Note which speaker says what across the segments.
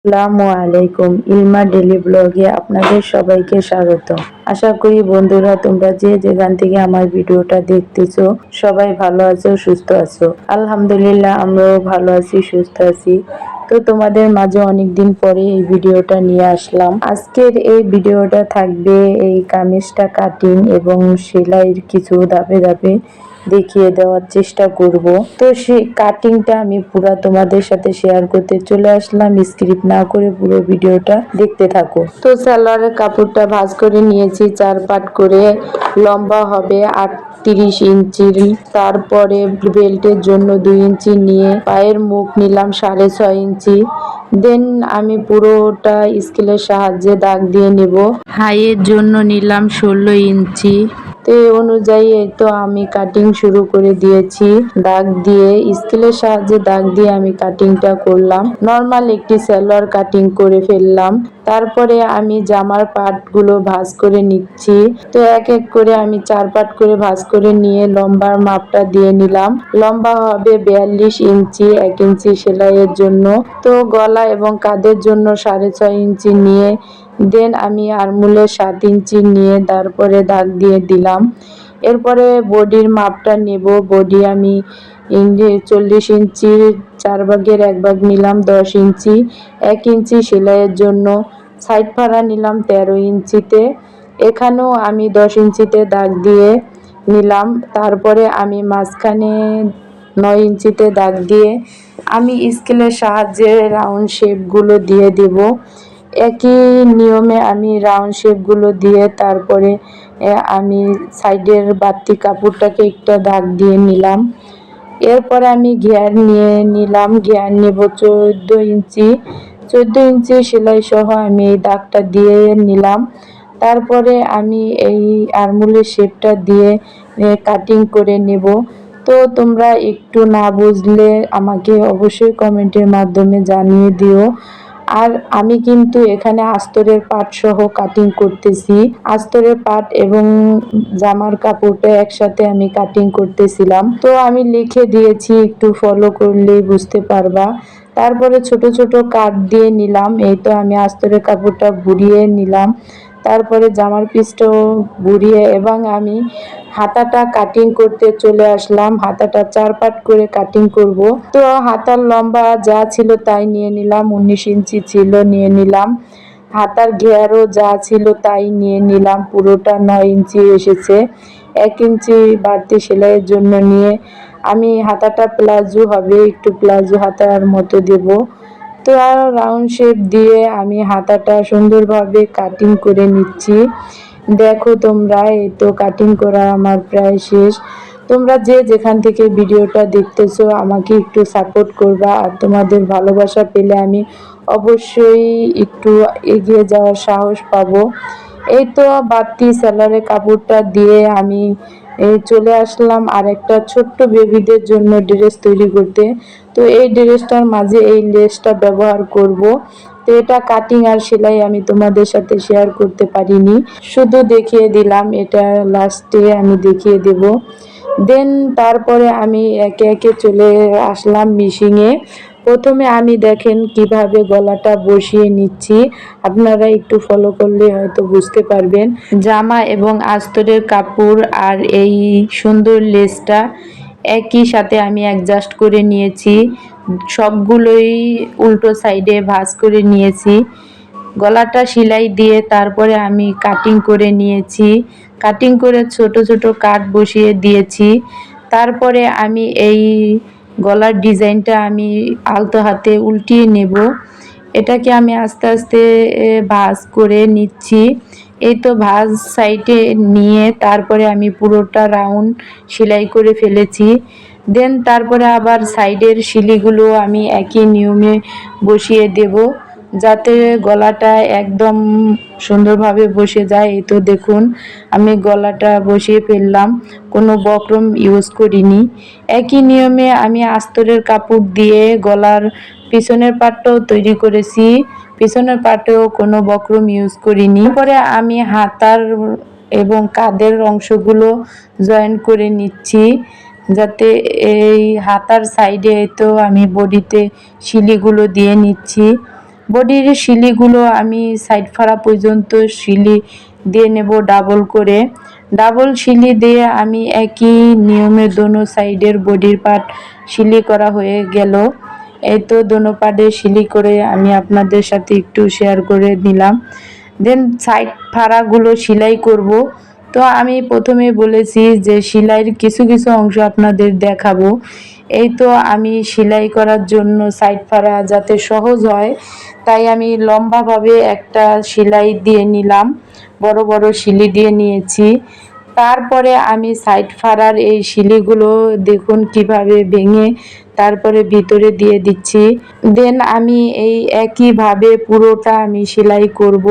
Speaker 1: আসসালামু আলাইকুম। ইলমা ডেলি ব্লগে আপনাদের সবাইকে স্বাগত। আশা করি বন্ধুরা তোমরা যে যেখান থেকে আমার ভিডিওটা দেখতেছো সবাই ভালো আছো, সুস্থ আছো। আলহামদুলিল্লাহ আমরাও ভালো আছি, সুস্থ আছি। তো তোমাদের মাঝে অনেকদিন পরে এই ভিডিওটা নিয়ে আসলাম। আজকের এই ভিডিওটা থাকবে এই কামিজটা কাটিং এবং সেলাইয়ের কিছু ধাপে ধাপে দেখিয়ে দেওয়ার চেষ্টা করব। তো সেই কাটিংটা আমি পুরো তোমাদের সাথে শেয়ার করতে চলে আসলাম। স্ক্রিপ্ট না করে পুরো ভিডিওটা দেখতে থাকো। তো সালোয়ারের কাপড়টা ভাঁজ করে নিয়েছি 4 পাট করে, লম্বা হবে 38 ইঞ্চির। তারপরে বেল্টের জন্য 2 ইঞ্চি নিয়ে পায়ের মুখ নিলাম 6.5 ইঞ্চি। দেন আমি পুরোটা স্কেলের সাহায্যে দাগ দিয়ে নেব। হাইয়ের জন্য নিলাম 16 ইঞ্চি। তো এই অনুযায়ী তো আমি কাটিং শুরু করে দিয়েছি। দাগ দিয়ে স্কেলের সাহায্যে দাগ দিয়ে আমি কাটিংটা করলাম। নর্মাল একটি সালোয়ার কাটিং করে ফেললাম। তারপরে আমি জামার পার্টগুলো ভাঁজ করে নিচ্ছি। তো এক এক করে আমি 4 পার্ট করে ভাঁজ করে নিয়ে লম্বার মাপটা দিয়ে নিলাম। লম্বা হবে 42 ইঞ্চি 1 ইঞ্চি সেলাইয়ের জন্য। তো গলা এবং কাঁধের জন্য 6.5 ইঞ্চি নিয়ে দেন আমি আরমুলের 7 ইঞ্চি নিয়ে তারপরে দাগ দিয়ে দিলাম। এরপরে বডির মাপটা নেব। বডি আমি 40 ইঞ্চি 4 ভাগের 1 ভাগ নিলাম 10 ইঞ্চি। 1 ইঞ্চি সেলাইয়ের জন্য সাইড ফাড়া নিলাম 13 ইঞ্চিতে। এখানেও আমি 10 ইঞ্চিতে দাগ দিয়ে নিলাম। তারপরে আমি মাঝখানে 9 ইঞ্চিতে দাগ দিয়ে আমি স্কেলের সাহায্যে রাউন্ড শেপগুলো দিয়ে দেব। একই নিয়মে আমি রাউন্ড শেপগুলো দিয়ে তারপরে আমি সাইডের বাড়তি কাপড়টাকে একটা দাগ দিয়ে নিলাম। এরপরে আমি ঘের নিয়ে নিলাম। ঘের নেব 14 ইঞ্চি। 14 ইঞ্চি সেলাই সহ আমি এই দাগটা দিয়ে নিলাম। তারপরে আমি এই আরমুলের শেপটা দিয়ে কাটিং করে নেব। তো তোমরা একটু না বুঝলে আমাকে অবশ্যই কমেন্টের মাধ্যমে জানিয়ে দিও। আর আমি কিন্তু এখানে আস্তরের পাট সহ কাটিং করতেছি। আস্তরের পাট এবং জামার কাপড়টা একসাথে আমি কাটিং করতেছিলাম। তো আমি লিখে দিয়েছি, একটু ফলো করলেই বুঝতে পারবা। তারপরে ছোট ছোট কাট দিয়ে নিলাম। এই তো আমি আস্তরের কাপড়টা বুড়িয়ে নিলাম। তারপরে জামার পিসটাও বুড়িয়ে এবং আমি হাতাটা কাটিং করতে চলে আসলাম। হাতাটা 4 পাট করে কাটিং করব। তো হাতার লম্বা যা ছিল তাই নিয়ে নিলাম। 19 ইঞ্চি ছিল, নিয়ে নিলাম। হাতার ঘেরও যা ছিল তাই নিয়ে নিলাম। পুরোটা 9 ইঞ্চি এসেছে। 1 ইঞ্চি বাড়তি সেলাইয়ের জন্য নিয়ে আমি হাতাটা প্লাজো হবে, একটু প্লাজো হাতার মতো দেব। তো আর রাউন্ড শেপ দিয়ে আমি হাতাটা সুন্দরভাবে কাটিং করে নিচ্ছি। দেখো তোমরা, এই তো কাটিং করা আমার প্রায় শেষ। তোমরা যে যেখান থেকে ভিডিওটা দেখতেছো আমাকে একটু সাপোর্ট করবা। আর তোমাদের ভালোবাসা পেলে আমি অবশ্যই একটু এগিয়ে যাওয়ার সাহস পাবো। এই তো বাড়তি সালোয়ারের কাপড়টা দিয়ে আমি চলে আসলাম আর একটা ছোট্ট বেবিদের জন্য ড্রেস তৈরি করতে। তো এই ড্রেসটার মাঝে এই লেসটা ব্যবহার করব। তো এটা কাটিং আর সেলাই আমি তোমাদের সাথে শেয়ার করতে পারিনি, শুধু দেখিয়ে দিলাম। এটা লাস্টে আমি দেখিয়ে দেব। দেন তারপরে আমি একে একে চলে আসলাম মিশিংয়ে। প্রথমে আমি দেখেন কিভাবে গলাটা বসিয়ে নিচ্ছি। আপনারা একটু ফলো করলে হয়তো বুঝতে পারবেন। জামা এবং আস্তরের কাপড় আর এই সুন্দর লেসটা একই সাথে আমি অ্যাডজাস্ট করে নিয়েছি। সবগুলোই উল্টো সাইডে ভাঁজ করে নিয়েছি। গলাটা সেলাই দিয়ে তারপরে আমি কাটিং করে নিয়েছি। কাটিং করে ছোট ছোট কাট বসিয়ে দিয়েছি। তারপরে আমি এই গলার ডিজাইনটা আমি আলতো হাতে উল্টিয়ে নেব। এটাকে আমি আস্তে আস্তে ভাঁজ করে নিচ্ছি। এই তো ভাঁজ সাইডে নিয়ে তারপরে আমি পুরোটা রাউন্ড সেলাই করে ফেলেছি। দেন তারপরে আবার সাইডের শিলিগুলো আমি একই নিয়মে বসিয়ে দেব, যাতে গলাটা একদম সুন্দরভাবে বসে যায়। এই তো দেখুন আমি গলাটা বসিয়ে ফেললাম, কোনো বক্রম ইউজ করিনি। একই নিয়মে আমি আস্তরের কাপড় দিয়ে গলার পিছনের পাটটাও তৈরি করেছি। পিছনের পাটেও কোনো বক্রম ইউজ করিনি। পরে আমি হাতার এবং কাঁধের অংশগুলো জয়েন করে নিচ্ছি, যাতে এই হাতার সাইডে তো আমি বডিতে শিলিগুলো দিয়ে নিচ্ছি। বডির শিলিগুলো আমি সাইড ফাড়া পর্যন্ত শিলি দিয়ে নেব ডাবল করে। ডাবল শিলি দিয়ে আমি একই নিয়মে দোনো সাইডের বডির পার্ট শিলি করা হয়ে গেল। এই তো দোনো পার্টে শিলি করে আমি আপনাদের সাথে একটু শেয়ার করে দিলাম। দেন সাইড ফাড়াগুলো সেলাই করব। তো আমি প্রথমে বলেছি যে সেলাইয়ের কিছু কিছু অংশ আপনাদের দেখাবো। এই তো আমি সেলাই করার জন্য সাইড ফাড়া যাতে সহজ হয় তাই আমি লম্বাভাবে একটা সেলাই দিয়ে নিলাম, বড় বড় শিলি দিয়ে নিয়েছি। তারপরে আমি সাইড ফাড়ার এই শিলিগুলো দেখুন কিভাবে ভেঙে তারপরে ভিতরে দিয়ে দিচ্ছি। দেন আমি এই একইভাবে পুরোটা আমি সেলাই করব।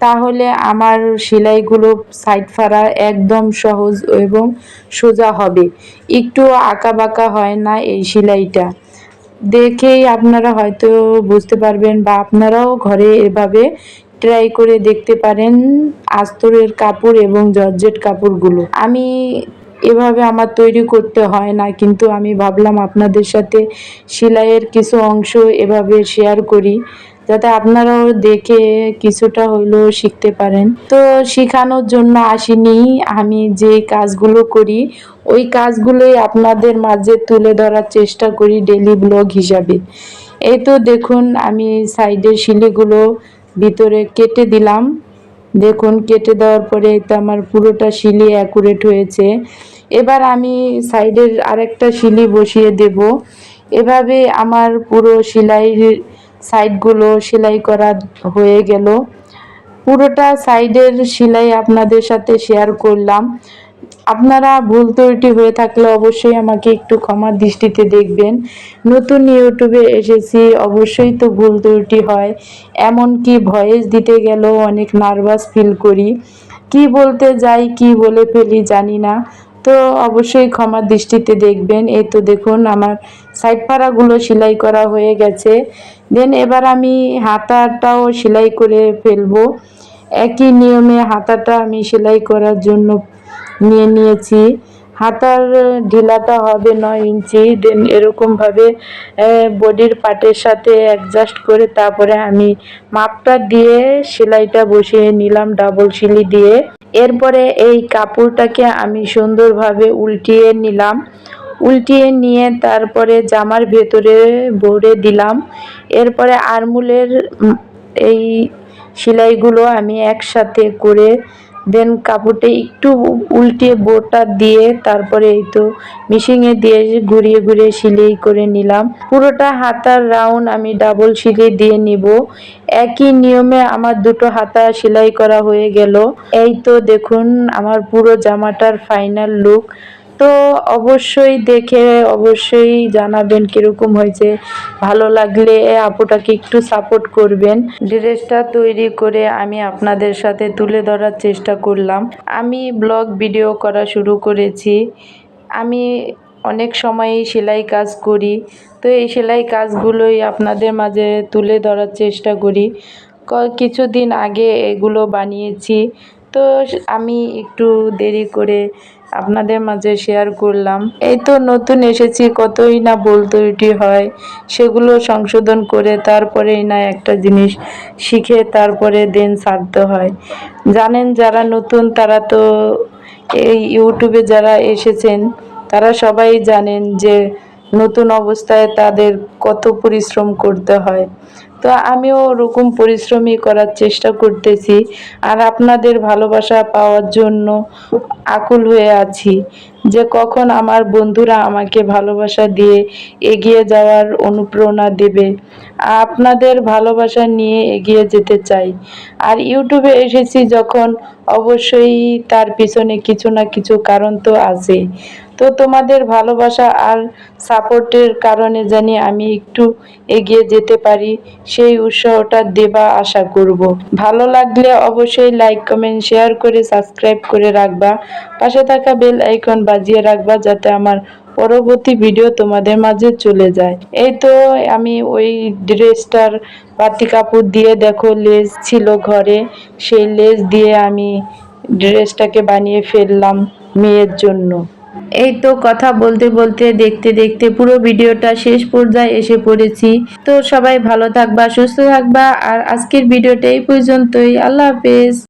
Speaker 1: তাহলে আমার সেলাইগুলো সাইড ফাড়া একদম সহজ এবং সোজা হবে, একটু আঁকাবাঁকা হয় না এই সেলাইটা। দেখেই আপনারা হয়তো বুঝতে পারবেন বা আপনারাও ঘরে এভাবে ট্রাই করে দেখতে পারেন আস্তরের কাপড় এবং জর্জেট কাপড়গুলো। আমি এভাবে আমার তৈরি করতে হয় না, কিন্তু আমি ভাবলাম আপনাদের সাথে সেলাইয়ের কিছু অংশ এভাবে শেয়ার করি যাতে আপনারাও দেখে কিছুটা হইলেও শিখতে পারেন। তো শেখানোর জন্য আসিনি, আমি যে কাজগুলো করি ওই কাজগুলোই আপনাদের মাঝে তুলে ধরার চেষ্টা করি ডেইলি ব্লগ হিসাবে। এই তো দেখুন আমি সাইডের শিলিগুলো ভিতরে কেটে দিলাম। দেখুন কেটে দেওয়ার পরে তো আমার পুরোটা শিলি অ্যাকুরেট হয়েছে। এবার আমি সাইডের আরেকটা শিলি বসিয়ে দেব। এভাবে আমার পুরো সেলাইয়ের সাইডগুলো সেলাই করা হয়ে গেল। পুরোটা সাইডের সেলাই আপনাদের সাথে শেয়ার করলাম। আপনারা ভুল ত্রুটি হয়ে থাকলে অবশ্যই আমাকে একটু ক্ষমার দৃষ্টিতে দেখবেন। নতুন ইউটিউবে এসেছি, অবশ্যই তো ভুল ত্রুটি হয়। এমনকি ভয়েস দিতে গেলেও অনেক নার্ভাস ফিল করি, কি বলতে যাই কি বলে ফেলি জানি না। তো অবশ্যই ক্ষমার দৃষ্টিতে দেখবেন। এই তো দেখুন আমার সাইড পাড়াগুলো সেলাই করা হয়ে গেছে। দেন এবার আমি হাতাটাও সেলাই করে ফেলবো। একই নিয়মে হাতাটা আমি সেলাই করার জন্য নিয়ে নিয়েছি। হাতার ঢিলাটা হবে 9 ইঞ্চি। দেন এরকমভাবে বডির পার্টের সাথে অ্যাডজাস্ট করে তারপরে আমি মাপটা দিয়ে সেলাইটা বসিয়ে নিলাম ডাবল শিলি দিয়ে। এরপরে এই কাপড়টাকে আমি সুন্দরভাবে উল্টিয়ে নিলাম। উল্টিয়ে নিয়ে তারপরে জামার ভেতরে ভরে দিলাম। এরপরে আরমুলের এই সেলাইগুলো আমি একসাথে করে দেন কাপড়টা একটু উল্টিয়ে বোটা দিয়ে তারপরে এই তো মেশিনে দিয়ে ঘুরিয়ে ঘুরিয়ে সেলাই করে নিলাম। পুরোটা হাতার রাউন্ড আমি ডাবল সেলাই দিয়ে নিব। একই নিয়মে আমার দুটো হাতা সেলাই করা হয়ে গেল। এই তো দেখুন আমার পুরো জামাটার ফাইনাল লুক। তো অবশ্যই দেখে অবশ্যই জানাবেন কিরকম হয়েছে। ভালো লাগলে আপুটাকে একটু সাপোর্ট করবেন। ড্রেসটা তৈরি করে আমি আপনাদের সাথে তুলে ধরার চেষ্টা করলাম। আমি ব্লগ ভিডিও করা শুরু করেছি। আমি অনেক সময়ই সেলাই কাজ করি, তো এই সেলাই কাজগুলোই আপনাদের মাঝে তুলে ধরার চেষ্টা করি। কিছুদিন আগে এগুলো বানিয়েছি, তো আমি একটু দেরি করে আপনাদের মাঝে শেয়ার করলাম। এই তো নতুন এসেছি, কতই না ভুল ত্রুটি হয়, সেগুলো সংশোধন করে তারপরেই না একটা জিনিস শিখে তারপরে দেন ছাড়তে হয়। জানেন যারা নতুন তারা তো এই ইউটিউবে যারা এসেছেন তারা সবাই জানেন যে নতুন অবস্থায় তাদের কত পরিশ্রম করতে হয়। তো আমিও ওরকম পরিশ্রমই করার চেষ্টা করতেছি, আর আপনাদের ভালোবাসা পাওয়ার জন্য আকুল হয়ে আছি যে কখন আমার বন্ধুরা আমাকে ভালোবাসা দিয়ে এগিয়ে যাওয়ার অনুপ্রেরণা দেবে। আপনাদের ভালোবাসা নিয়ে এগিয়ে যেতে চাই। আর ইউটিউবে এসেছি যখন অবশ্যই তার পিছনে কিছু না কিছু কারণ তো আছেই। তো তোমাদের ভালোবাসা আর সাপোর্টের কারণে জানি আমি একটু এগিয়ে যেতে পারি, সেই উৎসাহটা দেবা আশা করব। ভালো লাগলে অবশ্যই লাইক কমেন্ট শেয়ার করে সাবস্ক্রাইব করে রাখবা। পাশে থাকা বেল আইকন বাজিয়ে রাখবা যাতে আমার পরবর্তী ভিডিও তোমাদের মাঝে চলে যায়। এই তো আমি ওই ড্রেসটার বাড়তি কাপড় দিয়ে দেখো লেস ছিল ঘরে, সেই লেস দিয়ে আমি ড্রেসটাকে বানিয়ে ফেললাম মেয়ের জন্য। এই তো কথা বলতে বলতে দেখতে দেখতে পুরো ভিডিওটা শেষ পর্যায়ে এসে পড়েছি। তো সবাই ভালো থাকবা, সুস্থ থাকবা, আর আজকের ভিডিওটা এই পর্যন্তই। আল্লাহ হাফেজ।